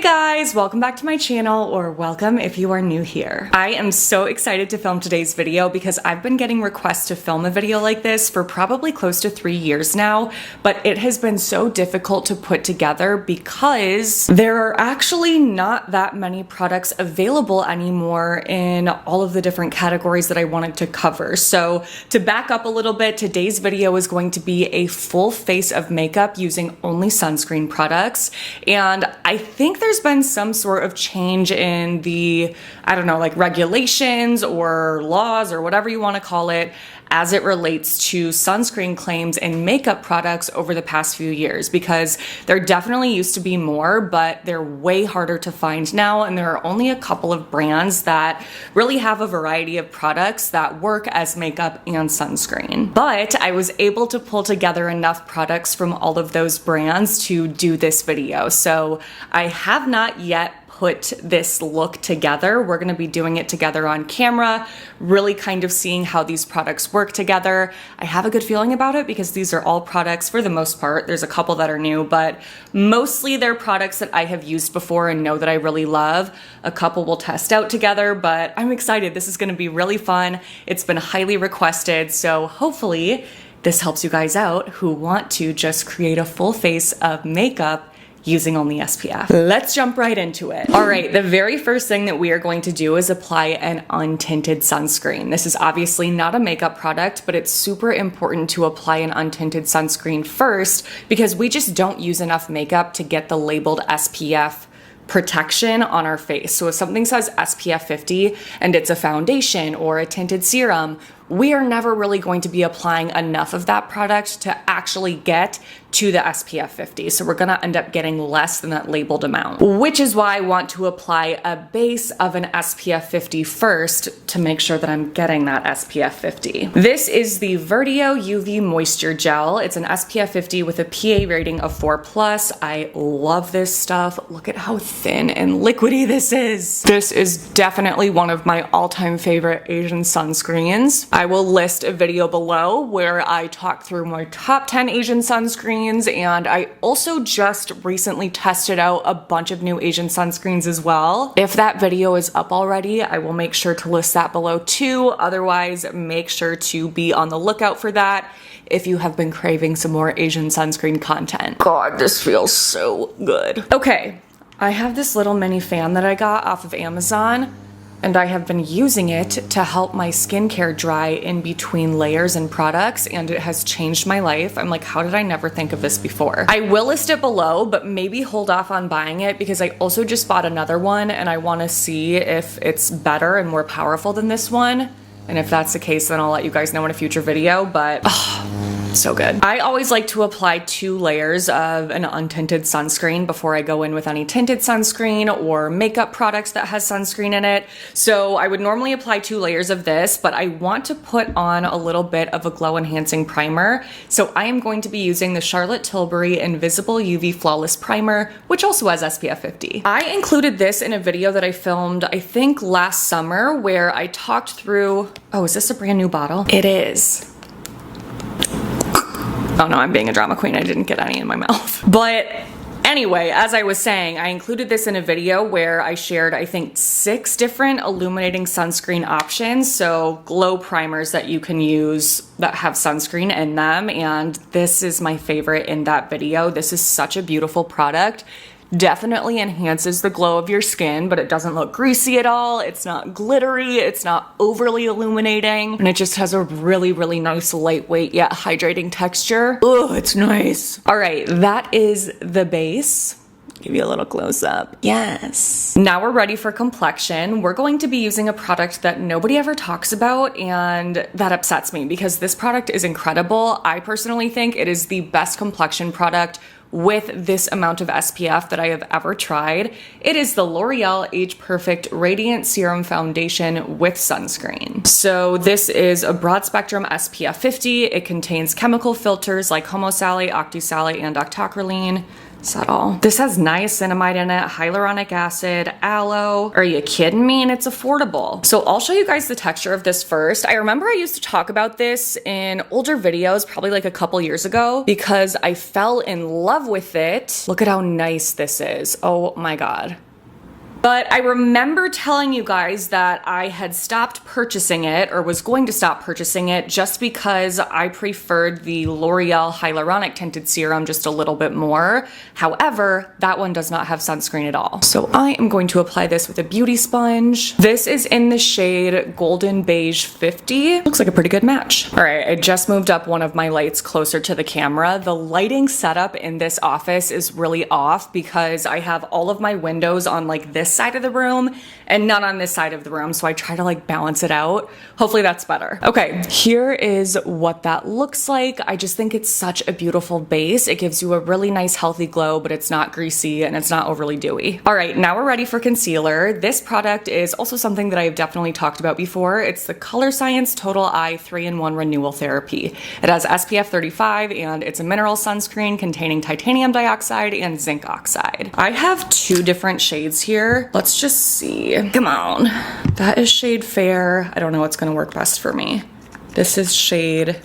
guys, welcome back to my channel, or welcome if you are new here. I am so excited to film today's video because I've been getting requests to film a video like this for probably close to 3 years now, but it has been so difficult to put together because there are actually not that many products available anymore in all of the different categories that I wanted to cover. So to back up a little bit, today's video is going to be a full face of makeup using only sunscreen products, and I think there's been some sort of change in the, I don't know, like regulations or laws or whatever you want to call it as it relates to sunscreen claims and makeup products over the past few years, because there definitely used to be more, but they're way harder to find now, and there are only a couple of brands that really have a variety of products that work as makeup and sunscreen. But I was able to pull together enough products from all of those brands to do this video. So I have not yet put this look together. We're going to be doing it together on camera, really kind of seeing how these products work together. I have a good feeling about it because these are all products, for the most part. There's a couple that are new, but mostly they're products that I have used before and know that I really love. A couple we'll test out together, but I'm excited. This is going to be really fun. It's been highly requested, so hopefully this helps you guys out who want to just create a full face of makeup using only SPF. Let's jump right into it. All right, the very first thing that we are going to do is apply an untinted sunscreen. This is obviously not a makeup product, but it's super important to apply an untinted sunscreen first because we just don't use enough makeup to get the labeled SPF protection on our face. So if something says SPF 50 and it's a foundation or a tinted serum, we are never really going to be applying enough of that product to actually get to the SPF 50. So we're gonna end up getting less than that labeled amount, which is why I want to apply a base of an SPF 50 first to make sure that I'm getting that SPF 50. This is the Verdio UV Moisture Gel. It's an SPF 50 with a PA rating of 4+. I love this stuff. Look at how thin and liquidy this is. This is definitely one of my all-time favorite Asian sunscreens. I will list a video below where I talk through my top 10 Asian sunscreens, and I also just recently tested out a bunch of new Asian sunscreens as well. If that video is up already, I will make sure to list that below too. Otherwise, make sure to be on the lookout for that if you have been craving some more Asian sunscreen content. God, this feels so good. Okay, I have this little mini fan that I got off of Amazon, and I have been using it to help my skincare dry in between layers and products, and it has changed my life. I'm like, how did I never think of this before? I will list it below, but maybe hold off on buying it because I also just bought another one and I want to see if it's better and more powerful than this one. And if that's the case, then I'll let you guys know in a future video, but so good. I always like to apply 2 layers of an untinted sunscreen before I go in with any tinted sunscreen or makeup products that has sunscreen in it. So I would normally apply 2 layers of this, but I want to put on a little bit of a glow enhancing primer. So I am going to be using the Charlotte Tilbury Invisible UV Flawless Primer, which also has SPF 50. I included this in a video that I filmed, I think last summer, where I talked through, oh, is this a brand new bottle? It is. Oh no, I'm being a drama queen. I didn't get any in my mouth. But anyway, as I was saying, I included this in a video where I shared, I think, 6 different illuminating sunscreen options. So glow primers that you can use that have sunscreen in them. And this is my favorite in that video. This is such a beautiful product. Definitely enhances the glow of your skin, but it doesn't look greasy at all. It's not glittery, it's not overly illuminating, and it just has a really, really nice lightweight yet hydrating texture. Oh, it's nice. All right, that is the base. Give you a little close up. Yes. Now we're ready for complexion. We're going to be using a product that nobody ever talks about, and that upsets me because this product is incredible. I personally think it is the best complexion product with this amount of SPF that I have ever tried. It is the L'Oreal Age Perfect Radiant Serum Foundation with sunscreen. So this is a broad spectrum SPF 50. It contains chemical filters like homosally, octisally, and octocrylene. Is that all? This has niacinamide in it, hyaluronic acid, aloe. Are you kidding me? And it's affordable. So I'll show you guys the texture of this first. I remember I used to talk about this in older videos, probably like a couple years ago, because I fell in love with it. Look at how nice this is. Oh my God. But I remember telling you guys that I had stopped purchasing it, or was going to stop purchasing it, just because I preferred the L'Oreal Hyaluronic Tinted Serum just a little bit more. However, that one does not have sunscreen at all. So I am going to apply this with a beauty sponge. This is in the shade Golden Beige 50. Looks like a pretty good match. All right, I just moved up one of my lights closer to the camera. The lighting setup in this office is really off because I have all of my windows on like this side of the room and none on this side of the room, so I try to like balance it out. Hopefully that's better. Okay, here is what that looks like. I just think it's such a beautiful base. It gives you a really nice healthy glow, but it's not greasy and it's not overly dewy. All right, now we're ready for concealer. This product is also something that I've definitely talked about before. It's the Color Science Total Eye 3-in-1 Renewal Therapy. It has SPF 35 and it's a mineral sunscreen containing titanium dioxide and zinc oxide. I have two different shades here. Let's just see. Come on. That is shade Fair. I don't know what's gonna work best for me. This is shade...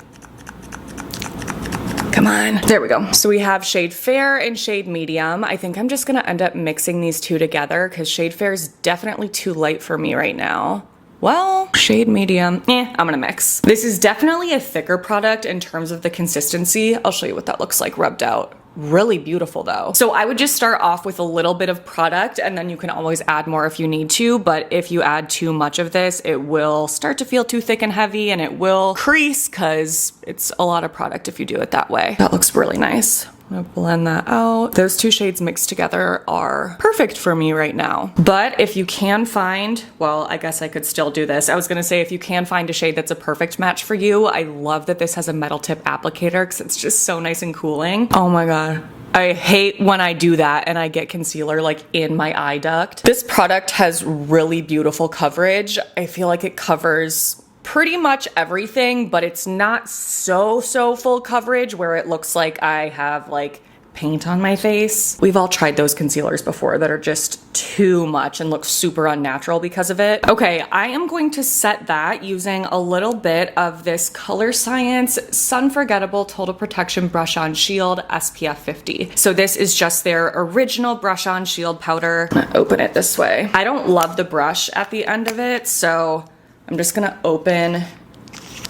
Come on. There we go. So we have shade Fair and shade Medium. I think I'm just gonna end up mixing these two together because shade Fair is definitely too light for me right now. Well, shade Medium, I'm gonna mix. This is definitely a thicker product in terms of the consistency. I'll show you what that looks like rubbed out. Really beautiful though. So I would just start off with a little bit of product and then you can always add more if you need to, but if you add too much of this, it will start to feel too thick and heavy and it will crease because it's a lot of product if you do it that way. That looks really nice. I'm gonna blend that out. Those two shades mixed together are perfect for me right now. But if you can find, well, I guess I could still do this. I was gonna say if you can find a shade that's a perfect match for you, I love that this has a metal tip applicator because it's just so nice and cooling. Oh my God. I hate when I do that and I get concealer like in my eye duct. This product has really beautiful coverage. I feel like it covers pretty much everything, but it's not so full coverage where it looks like I have like paint on my face. We've all tried those concealers before that are just too much and look super unnatural because of it. Okay, I am going to set that using a little bit of this Color Science Sunforgettable Total Protection Brush On Shield SPF 50. So this is just their original Brush On Shield powder. I'm gonna open it this way. I don't love the brush at the end of it, so I'm just gonna open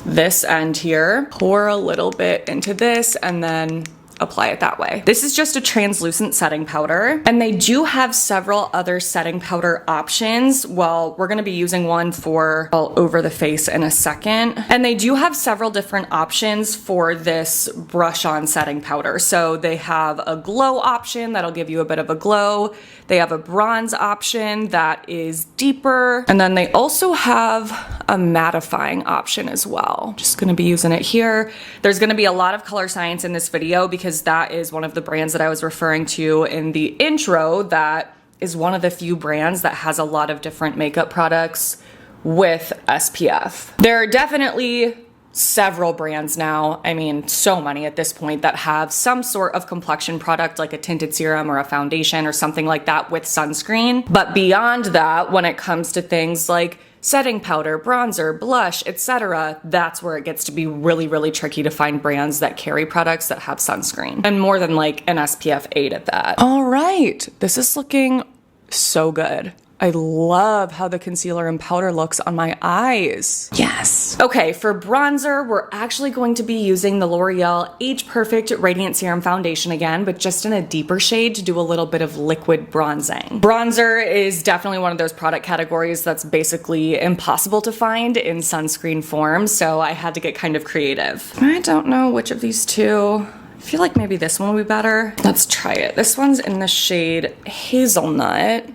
this end here, pour a little bit into this, and then apply it that way. This is just a translucent setting powder, and they do have several other setting powder options. Well, we're gonna be using one for all over the face in a second. And they do have several different options for this brush on setting powder. So they have a glow option that'll give you a bit of a glow. They have a bronze option that is deeper. And then they also have a mattifying option as well. Just gonna be using it here. There's gonna be a lot of Color Science in this video because that is one of the brands that I was referring to in the intro that is one of the few brands that has a lot of different makeup products with SPF. There are definitely several brands now, I mean so many at this point, that have some sort of complexion product like a tinted serum or a foundation or something like that with sunscreen. But beyond that, when it comes to things like setting powder, bronzer, blush, etc., that's where it gets to be really tricky to find brands that carry products that have sunscreen. And more than like an SPF 8 at that. All right, this is looking so good. I love how the concealer and powder looks on my eyes. Yes. Okay, for bronzer, we're actually going to be using the L'Oreal Age Perfect Radiant Serum Foundation again, but just in a deeper shade to do a little bit of liquid bronzing. Bronzer is definitely one of those product categories that's basically impossible to find in sunscreen form, so I had to get kind of creative. I don't know which of these two. I feel like maybe this one will be better. Let's try it. This one's in the shade Hazelnut.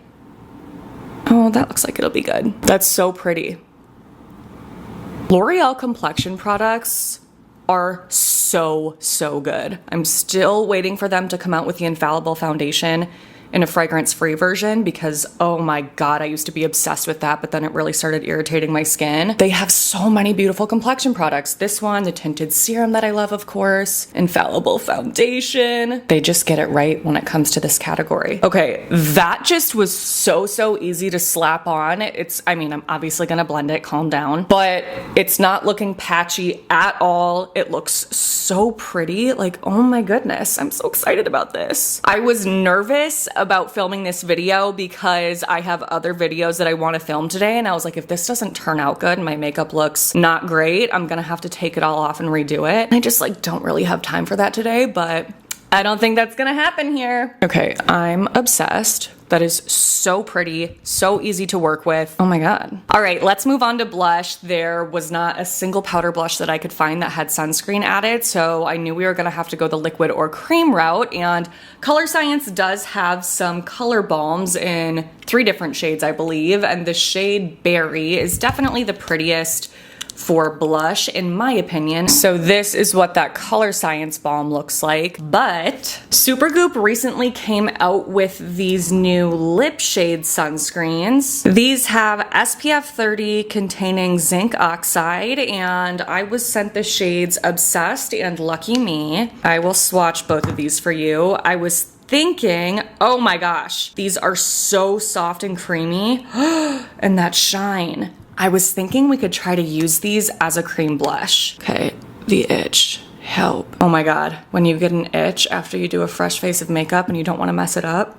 Oh, that looks like it'll be good. That's so pretty. L'Oreal complexion products are so good. I'm still waiting for them to come out with the Infallible foundation. in a fragrance-free version because, oh my God, I used to be obsessed with that, but then it really started irritating my skin. They have so many beautiful complexion products. This one, the tinted serum that I love, of course, infallible foundation. They just get it right when it comes to this category. Okay, that just was so easy to slap on. I mean, I'm obviously gonna blend it, calm down, but it's not looking patchy at all. It looks so pretty. Like, oh my goodness, I'm so excited about this. I was nervous about filming this video because I have other videos that I want to film today, and I was like, if this doesn't turn out good and my makeup looks not great, I'm gonna have to take it all off and redo it. And I just like don't really have time for that today, but I don't think that's gonna happen here. Okay, I'm obsessed. That is so pretty, so easy to work with. Oh my God. All right, let's move on to blush. There was not a single powder blush that I could find that had sunscreen added, so I knew we were gonna have to go the liquid or cream route, and Color Science does have some color balms in 3 different shades, I believe, and the shade Berry is definitely the prettiest for blush in my opinion. So this is what that Color Science balm looks like. But Supergoop recently came out with these new lip shade sunscreens. These have SPF 30 containing zinc oxide, and I was sent the shades Obsessed and Lucky Me. I will swatch both of these for you. I was thinking, oh my gosh, these are so soft and creamy and that shine. I was thinking we could try to use these as a cream blush. Okay, the itch, help. Oh my God, when you get an itch after you do a fresh face of makeup and you don't want to mess it up.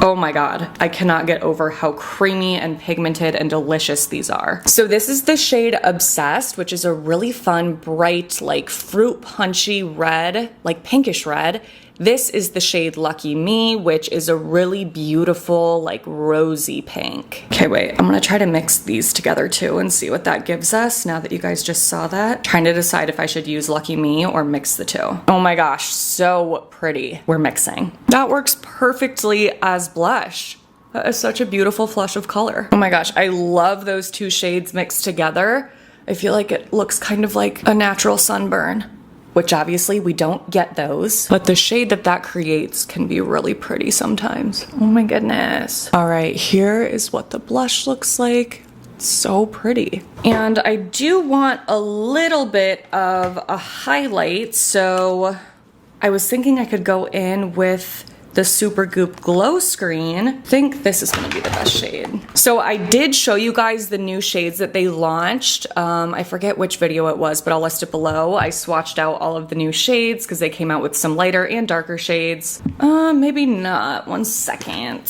Oh my God, I cannot get over how creamy and pigmented and delicious these are. So this is the shade Obsessed, which is a really fun, bright, like fruit punchy red, like pinkish red. This is the shade Lucky Me, which is a really beautiful, like rosy pink. Okay, wait, I'm gonna try to mix these together too and see what that gives us now that you guys just saw that. Trying to decide if I should use Lucky Me or mix the two. Oh my gosh, so pretty. We're mixing. That works perfectly as blush. That is such a beautiful flush of color. Oh my gosh, I love those 2 shades mixed together. I feel like it looks kind of like a natural sunburn, which obviously we don't get those, but the shade that creates can be really pretty sometimes. Oh my goodness. All right, here is what the blush looks like. So pretty. And I do want a little bit of a highlight, so I was thinking I could go in with the Supergoop Glow Screen. I think this is gonna be the best shade. So I did show you guys the new shades that they launched. I forget which video it was, but I'll list it below. I swatched out all of the new shades because they came out with some lighter and darker shades. Maybe not, 1 second.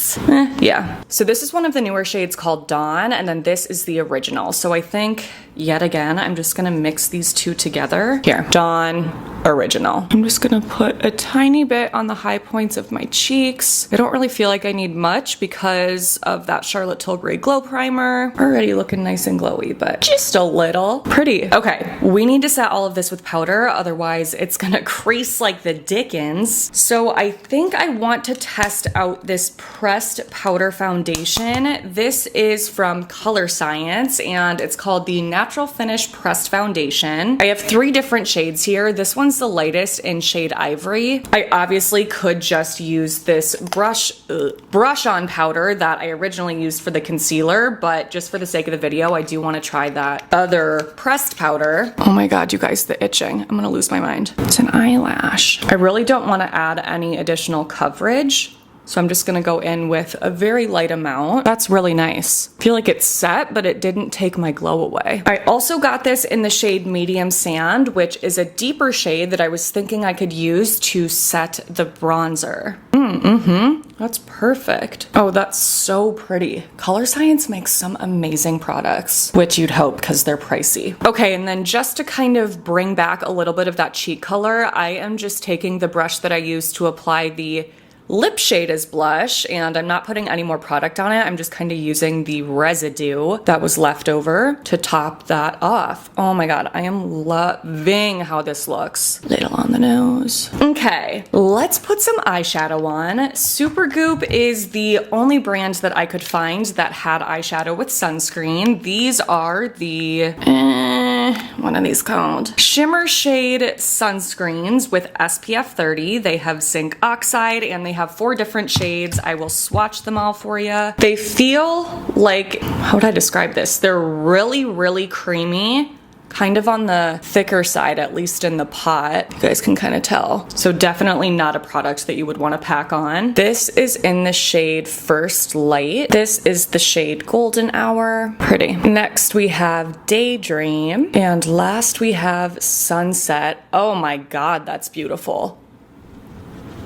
Yeah. So this is one of the newer shades called Dawn, and then this is the original. So I think, yet again, I'm just gonna mix these 2 together. Here, Dawn, original. I'm just gonna put a tiny bit on the high points of my cheeks. I don't really feel like I need much because of that Charlotte Tilbury Glow Primer. Already looking nice and glowy, but just a little. Pretty. Okay, we need to set all of this with powder, otherwise it's gonna crease like the dickens. So I think I want to test out this pressed powder foundation. This is from Color Science, and it's called the Natural Finish Pressed Foundation. I have 3 different shades here. This one's the lightest in shade Ivory. I obviously could just use this brush on powder that I originally used for the concealer, but just for the sake of the video, I do want to try that other pressed powder. Oh my God, you guys, the itching. I'm gonna lose my mind. It's an eyelash. I really don't want to add any additional coverage, so I'm just gonna go in with a very light amount. That's really nice. I feel like it's set, but it didn't take my glow away. I also got this in the shade Medium Sand, which is a deeper shade that I was thinking I could use to set the bronzer. That's perfect. Oh, that's so pretty. Color Science makes some amazing products, which you'd hope because they're pricey. Okay, and then just to kind of bring back a little bit of that cheek color, I am just taking the brush that I used to apply the lip shade as blush, and I'm not putting any more product on it. I'm just kind of using the residue that was left over to top that off. Oh my God, I am loving how this looks. Little on the nose. Okay, let's put some eyeshadow on. Supergoop is the only brand that I could find that had eyeshadow with sunscreen. These are the What are these called? Shimmer Shade sunscreens with SPF 30. They have zinc oxide and they have 4 different shades. I will swatch them all for you. They feel like, how would I describe this? They're really, really creamy. Kind of on the thicker side, at least in the pot. You guys can kind of tell. So definitely not a product that you would want to pack on. This is in the shade First Light. This is the shade Golden Hour. Pretty. Next we have Daydream. And last we have Sunset. Oh my God, that's beautiful.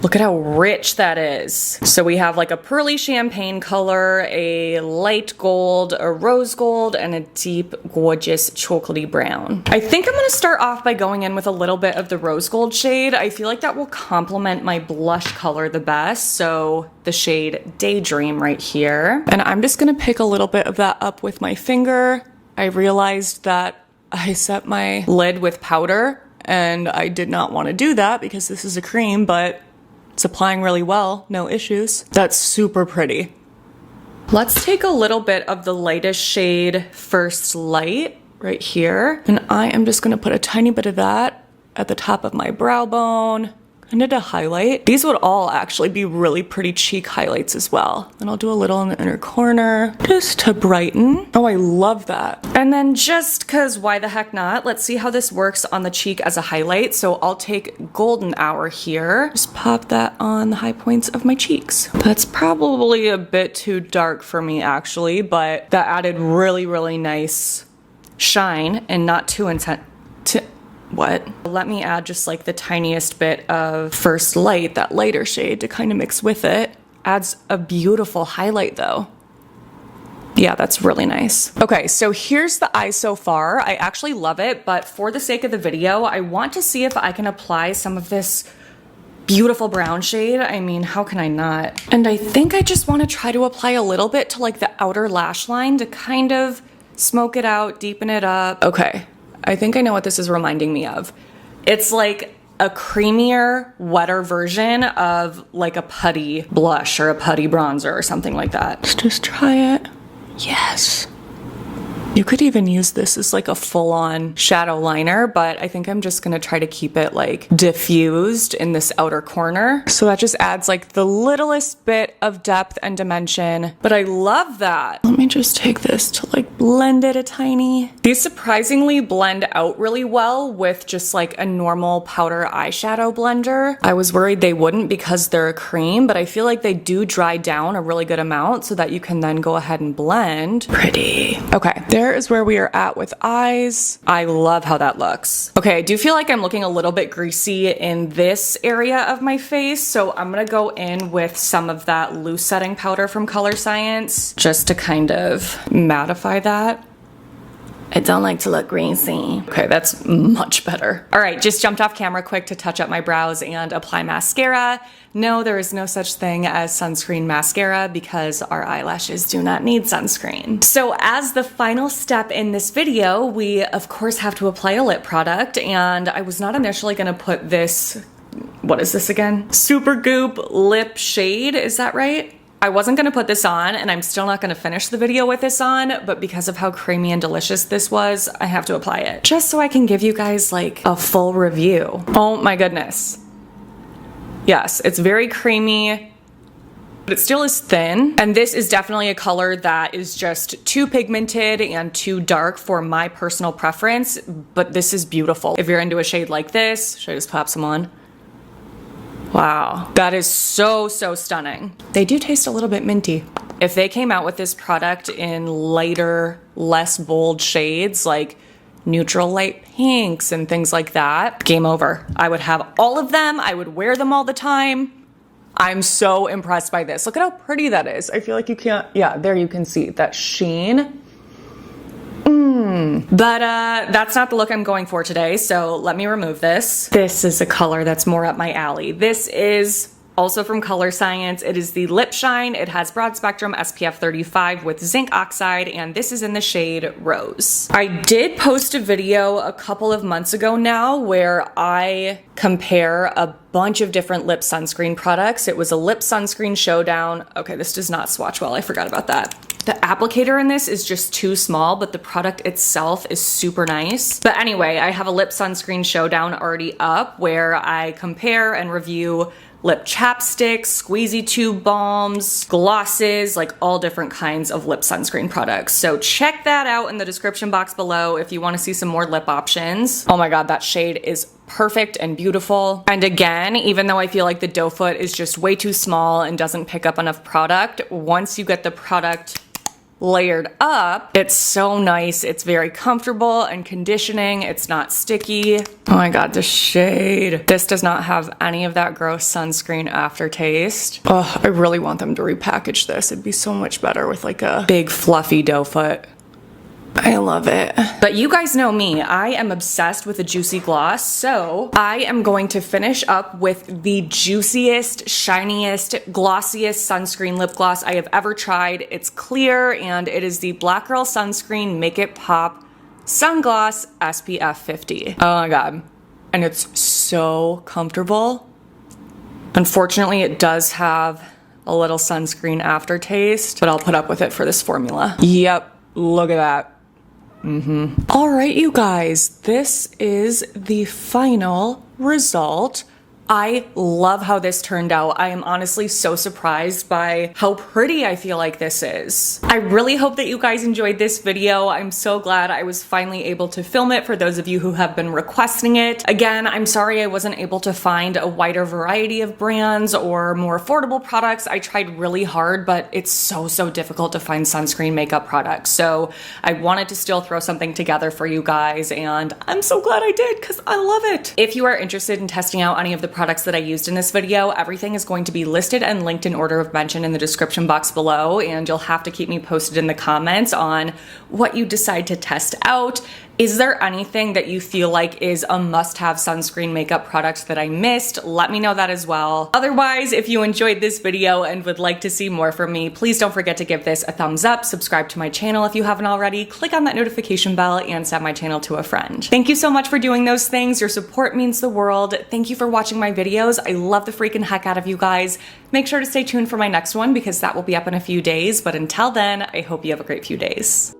Look at how rich that is. So we have like a pearly champagne color, a light gold, a rose gold, and a deep, gorgeous chocolatey brown. I think I'm gonna start off by going in with a little bit of the rose gold shade. I feel like that will complement my blush color the best. So the shade Daydream right here. And I'm just gonna pick a little bit of that up with my finger. I realized that I set my lid with powder and I did not want to do that because this is a cream, but it's applying really well, no issues. That's super pretty. Let's take a little bit of the lightest shade First Light right here. And I am just gonna put a tiny bit of that at the top of my brow bone, kind of to highlight. These would all actually be really pretty cheek highlights as well. And I'll do a little in the inner corner just to brighten. Oh, I love that. And then just cause why the heck not, let's see how this works on the cheek as a highlight. So I'll take Golden Hour here, just pop that on the high points of my cheeks. That's probably a bit too dark for me actually, but that added really, really nice shine and not too intense. What? Let me add just like the tiniest bit of First Light, that lighter shade, to kind of mix with it. Adds a beautiful highlight though. Yeah, that's really nice. Okay, so here's the eye so far. I actually love it, but for the sake of the video, I want to see if I can apply some of this beautiful brown shade. I mean, how can I not? And I think I just want to try to apply a little bit to like the outer lash line to kind of smoke it out, deepen it up. Okay. I think I know what this is reminding me of. It's like a creamier, wetter version of like a putty blush or a putty bronzer or something like that. Let's just try it. Yes. You could even use this as like a full-on shadow liner, but I think I'm just gonna try to keep it like diffused in this outer corner. So that just adds like the littlest bit of depth and dimension, but I love that. Let me just take this to like blend it a tiny. These surprisingly blend out really well with just like a normal powder eyeshadow blender. I was worried they wouldn't because they're a cream, but I feel like they do dry down a really good amount so that you can then go ahead and blend. Pretty. Okay, there is where we are at with eyes. I love how that looks. Okay, I do feel like I'm looking a little bit greasy in this area of my face, so I'm gonna go in with some of that loose setting powder from Color Science just to kind of mattify that. I don't like to look greasy. Okay, that's much better. All right, just jumped off camera quick to touch up my brows and apply mascara. No, there is no such thing as sunscreen mascara because our eyelashes do not need sunscreen. So as the final step in this video, we of course have to apply a lip product, and I was not initially gonna put this, what is this again? Supergoop lip shade, is that right? I wasn't gonna put this on, and I'm still not gonna finish the video with this on, but because of how creamy and delicious this was, I have to apply it. Just so I can give you guys like a full review. Oh my goodness. Yes, it's very creamy, but it still is thin. And this is definitely a color that is just too pigmented and too dark for my personal preference, but this is beautiful. If you're into a shade like this, should I just pop some on? Wow, that is so, so stunning. They do taste a little bit minty. If they came out with this product in lighter, less bold shades, like neutral light pinks and things like that, game over. I would have all of them. I would wear them all the time. I'm so impressed by this. Look at how pretty that is. I feel like you can't, yeah, there you can see that sheen. But that's not the look I'm going for today, so let me remove this. This is a color that's more up my alley. This is also from Color Science. It is the Lip Shine. It has broad spectrum SPF 35 with zinc oxide, and this is in the shade Rose. I did post a video a couple of months ago now where I compare a bunch of different lip sunscreen products. It was a lip sunscreen showdown. Okay, this does not swatch well. I forgot about that. The applicator in this is just too small, but the product itself is super nice. But anyway, I have a lip sunscreen showdown already up where I compare and review lip chapsticks, squeezy tube balms, glosses, like all different kinds of lip sunscreen products. So check that out in the description box below if you want to see some more lip options. Oh my god, that shade is perfect and beautiful. And again, even though I feel like the doe foot is just way too small and doesn't pick up enough product, once you get the product layered up, it's so nice. It's very comfortable and conditioning. It's not sticky. Oh my god, the shade. This does not have any of that gross sunscreen aftertaste. Oh, I really want them to repackage this. It'd be so much better with like a big fluffy doe foot. I love it. But you guys know me, I am obsessed with a juicy gloss, so I am going to finish up with the juiciest, shiniest, glossiest sunscreen lip gloss I have ever tried. It's clear, and it is the Black Girl Sunscreen Make It Pop Sun Gloss SPF 50. Oh my god. And it's so comfortable. Unfortunately, it does have a little sunscreen aftertaste, but I'll put up with it for this formula. Yep, look at that. All right, you guys, this is the final result. I love how this turned out. I am honestly so surprised by how pretty I feel like this is. I really hope that you guys enjoyed this video. I'm so glad I was finally able to film it for those of you who have been requesting it. Again, I'm sorry I wasn't able to find a wider variety of brands or more affordable products. I tried really hard, but it's so difficult to find sunscreen makeup products. So I wanted to still throw something together for you guys, and I'm so glad I did because I love it. If you are interested in testing out any of the products that I used in this video, everything is going to be listed and linked in order of mention in the description box below, and you'll have to keep me posted in the comments on what you decide to test out. Is there anything that you feel like is a must-have sunscreen makeup product that I missed? Let me know that as well. Otherwise, if you enjoyed this video and would like to see more from me, please don't forget to give this a thumbs up, subscribe to my channel if you haven't already, click on that notification bell, and send my channel to a friend. Thank you so much for doing those things. Your support means the world. Thank you for watching my videos. I love the freaking heck out of you guys. Make sure to stay tuned for my next one because that will be up in a few days. But until then, I hope you have a great few days.